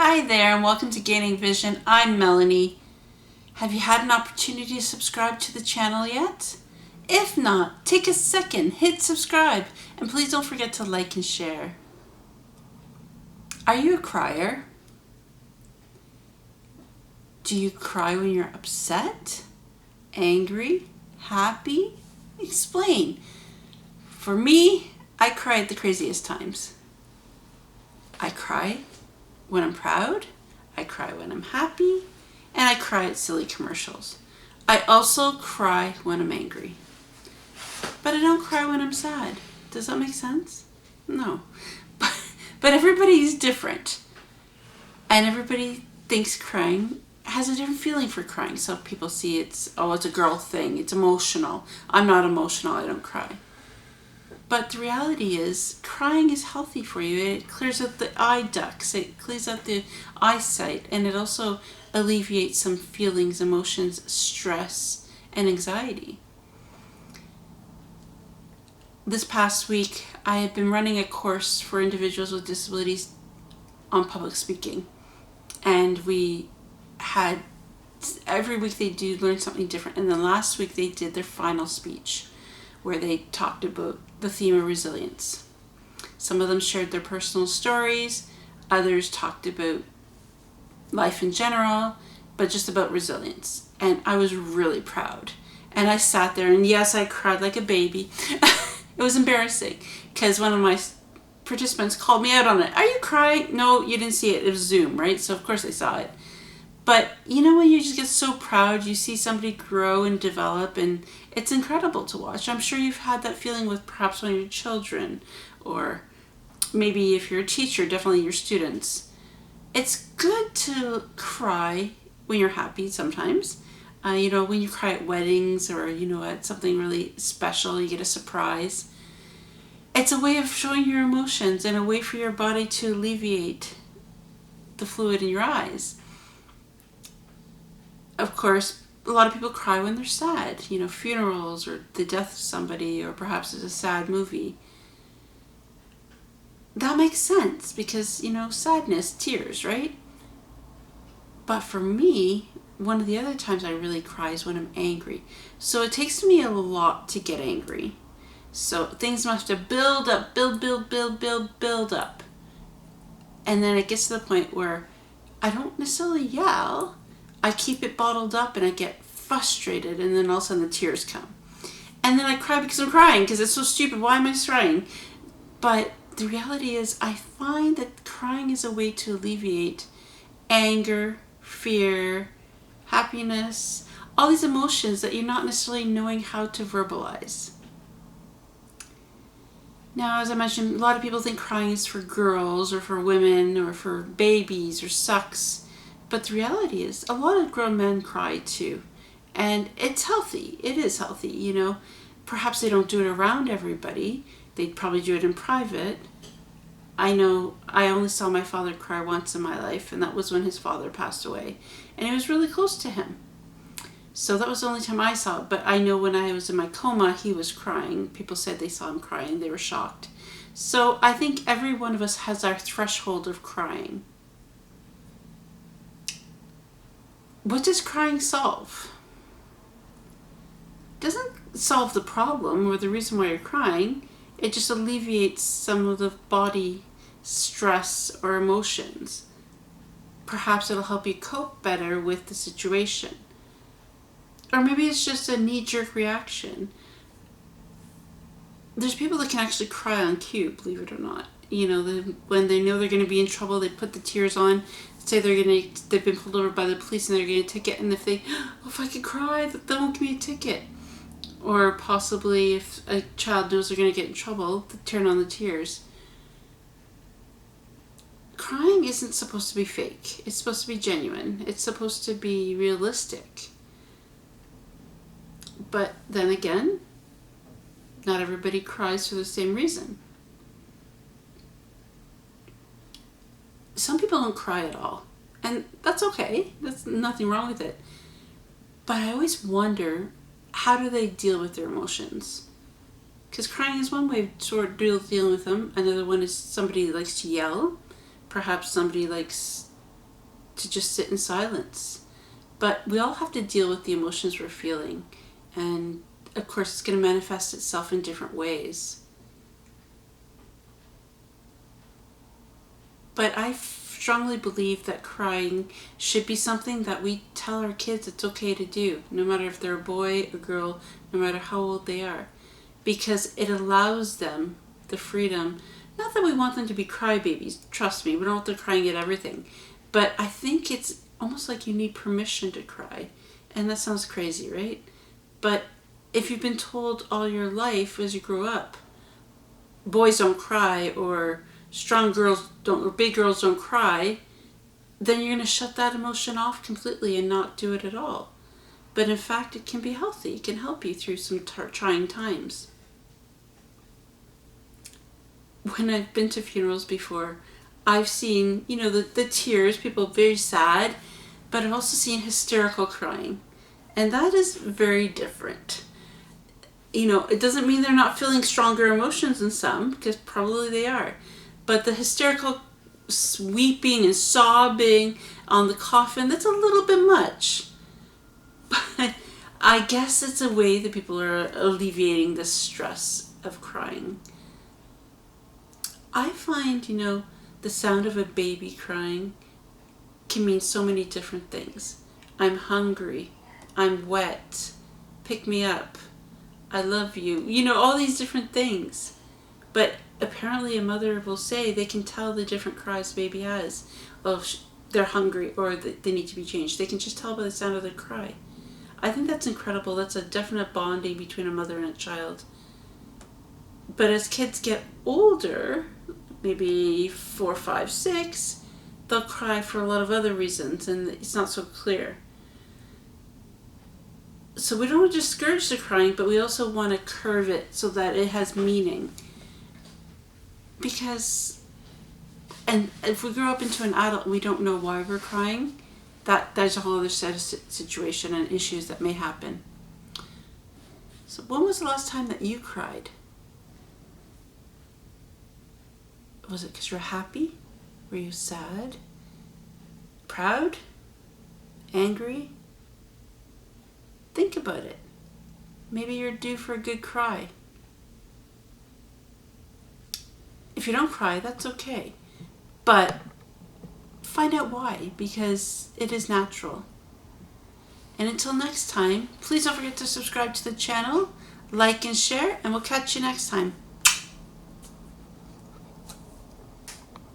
Hi there and welcome to Gaining Vision. I'm Melanie. Have you had an opportunity to subscribe to the channel yet? If not, take a second, hit subscribe, and please don't forget to like and share. Are you a crier? Do you cry when you're upset, angry, happy? Explain. For me, I cry at the craziest times. I cry when I'm proud, I cry when I'm happy, and I cry at silly commercials. I also cry when I'm angry. But I don't cry when I'm sad. Does that make sense? No. But everybody's different. And everybody thinks crying has a different feeling for crying. So people see it's a girl thing. It's emotional. I'm not emotional. I don't cry. But the reality is, crying is healthy for you. It clears out the eye ducts, it clears out the eyesight, and it also alleviates some feelings, emotions, stress, and anxiety. This past week, I had been running a course for individuals with disabilities on public speaking. And every week they do learn something different. And then last week they did their final speech, where they talked about the theme of resilience. Some of them shared their personal stories, others talked about life in general, but just about resilience. And I was really proud. And I sat there and yes, I cried like a baby. It was embarrassing because one of my participants called me out on it. Are you crying? No, you didn't see it. It was Zoom, right? So of course I saw it. But you know when you just get so proud, you see somebody grow and develop, and it's incredible to watch. I'm sure you've had that feeling with perhaps one of your children, or maybe if you're a teacher, definitely your students. It's good to cry when you're happy sometimes. When you cry at weddings or, at something really special, you get a surprise. It's a way of showing your emotions and a way for your body to alleviate the fluid in your eyes. Of course, a lot of people cry when they're sad, funerals or the death of somebody, or perhaps it's a sad movie. That makes sense because, sadness, tears, right? But for me, one of the other times I really cry is when I'm angry. So it takes me a lot to get angry. So things must have build up, build up. And then it gets to the point where I don't necessarily yell. I keep it bottled up and I get frustrated, and then all of a sudden the tears come. And then I cry because I'm crying because it's so stupid. Why am I crying? But the reality is I find that crying is a way to alleviate anger, fear, happiness, all these emotions that you're not necessarily knowing how to verbalize. Now, as I mentioned, a lot of people think crying is for girls or for women or for babies or sucks. But the reality is a lot of grown men cry too. And it's healthy. It is healthy, Perhaps they don't do it around everybody. They'd probably do it in private. I know I only saw my father cry once in my life, and that was when his father passed away. And it was really close to him. So that was the only time I saw it. But I know when I was in my coma, he was crying. People said they saw him crying. They were shocked. So I think every one of us has our threshold of crying. What does crying solve? It doesn't solve the problem or the reason why you're crying. It just alleviates some of the body stress or emotions. Perhaps it'll help you cope better with the situation. Or maybe it's just a knee-jerk reaction. There's people that can actually cry on cue, believe it or not. When they know they're going to be in trouble, they put the tears on. Say they've been pulled over by the police and they're getting a ticket, and if I could cry, they won't give me a ticket. Or possibly if a child knows they're going to get in trouble, they turn on the tears. Crying isn't supposed to be fake. It's supposed to be genuine. It's supposed to be realistic. But then again, not everybody cries for the same reason. Some people don't cry at all, and that's okay. There's nothing wrong with it. But I always wonder, how do they deal with their emotions? Because crying is one way of sort of dealing with them. Another one is somebody likes to yell. Perhaps somebody likes to just sit in silence. But we all have to deal with the emotions we're feeling. And of course, it's going to manifest itself in different ways. But I strongly believe that crying should be something that we tell our kids it's okay to do, no matter if they're a boy or girl, no matter how old they are. Because it allows them the freedom. Not that we want them to be crybabies, trust me, we don't want them crying at everything. But I think it's almost like you need permission to cry. And that sounds crazy, right? But if you've been told all your life as you grow up, boys don't cry, or strong girls don't, or big girls don't cry, then you're going to shut that emotion off completely and not do it at all. But in fact, it can be healthy. It can help you through some trying times. When I've been to funerals before, I've seen, the tears, people very sad, but I've also seen hysterical crying. And that is very different. It doesn't mean they're not feeling stronger emotions in some, because probably they are. But the hysterical weeping and sobbing on the coffin, that's a little bit much. But I guess it's a way that people are alleviating the stress of crying. I find, the sound of a baby crying can mean so many different things. I'm hungry. I'm wet. Pick me up. I love you. All these different things. But apparently a mother will say they can tell the different cries the baby has. Oh, they're hungry, or they need to be changed. They can just tell by the sound of their cry. I think that's incredible. That's a definite bonding between a mother and a child. But as kids get older, maybe 4, 5, 6, they'll cry for a lot of other reasons, and it's not so clear. So we don't want to discourage the crying, but we also want to curve it so that it has meaning. Because, and if we grow up into an adult and we don't know why we're crying, there's a whole other set of situation and issues that may happen. So when was the last time that you cried? Was it because you're happy? Were you sad? Proud? Angry? Think about it. Maybe you're due for a good cry. If you don't cry, that's okay. But find out why, because it is natural. And until next time, please don't forget to subscribe to the channel, like and share, and we'll catch you next time.